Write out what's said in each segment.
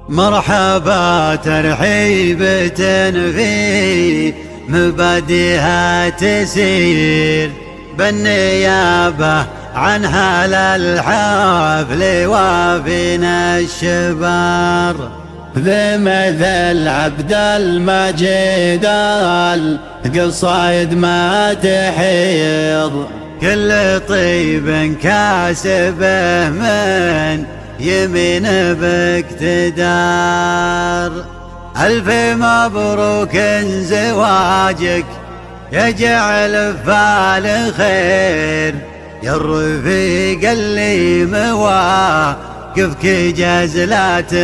مرحبا ترحيبة في مبادئها تسير بالنيابة عن هال الحفل وفينا الشبار بمثل عبد المجيد القصايد ما تحيض كل طيب كاسبه من يمين باقتدار. ألف مبروك زواجك يجعل فال خير يا الرفيق اللي مواقفك جزلات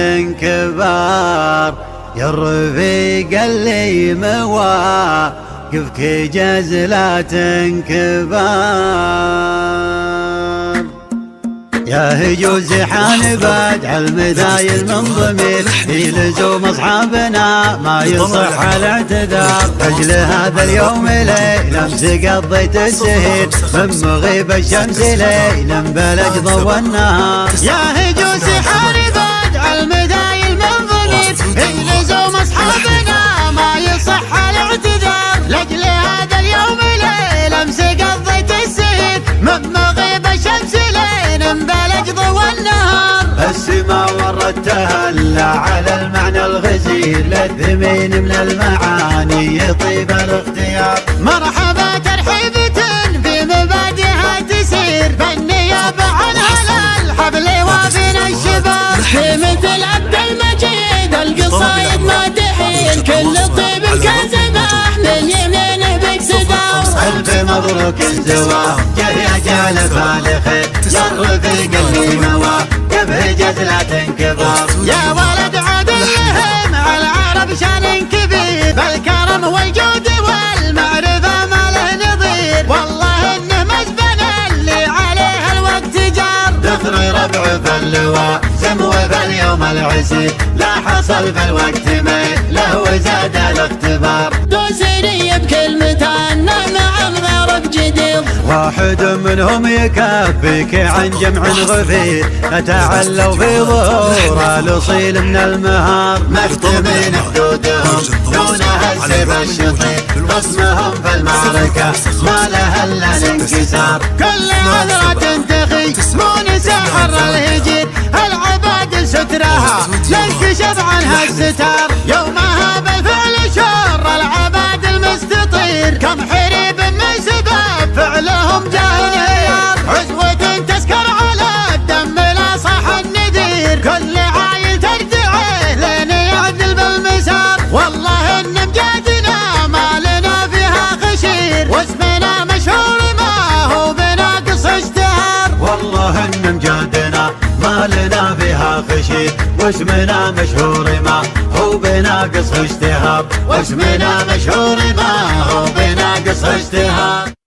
كبار يا الرفيق اللي مواقفك جزلات كبار. يا هجوز حانبات عالمذايل من ضمير يلزوم اصحابنا ما يصح الاعتذار. اجل هذا اليوم ليل امس قضيت السهير من مغيب الشمس ليل بلج ضوى النهار. يا هجوز حانبات عالمذايل من ضمير يلزوم اصحابنا ما يصح الاعتذار. لاجل هذا اليوم ليل امس قضيت السهير من مغيب الشمس بلج ضوى النهار. السماء وردتها الا على المعنى الغزير للثمين من المعاني يطيب الاختيار. مرحبا ترحيبة في مبادئها تسير بالنيابة عن هلا الحفل وفينا الشباب. في مثل عبد المجيد القصايد ما تحيل كل طيب كاسبه من يمينه باقتدار. ألف مبروك الزواج يا جال خير يا الرفيق اللي مواقف جزلات كبار. يا ولد عادل لهم على العرب شان كبير بالكرم والجود والمعرفة ما له نظير. والله انه مزبن اللي عليه الوقت جار. دخل ربع في اللواء سمو في اليوم العسير لا حصل في الوقت له وزاد الاختبار. دوسري بكلمتان مع الغرب جديد واحد منهم يكفيك عن جمع غفير. فتعلوا في ظهور الاصيل من المهار مكتمين حدودهم دونها السيف الشطير. رسمهم في المعركة ما لها الا الانكسار. كل عذرة تنتخي مون ساحر الهجير العباد سترها ينكشف عنها الستار. يومها بالفعل شر العباد المستطير كم حريب من سبب فعلهم جاه انهيار. عزوة تسكر على الدم لا صح الندير كل عايل ترتعي لين يعدل بالمسار. والله ان امجادنا ما لنا فيها خشير واسمنا مشهور ما هو بناقص اشتهار. والله ان امجادنا ما لنا فيها خشير واسمنا مشهور ما هو بناقص اشتهار. واسمنا مشهور ما هو بناقص اشتهار.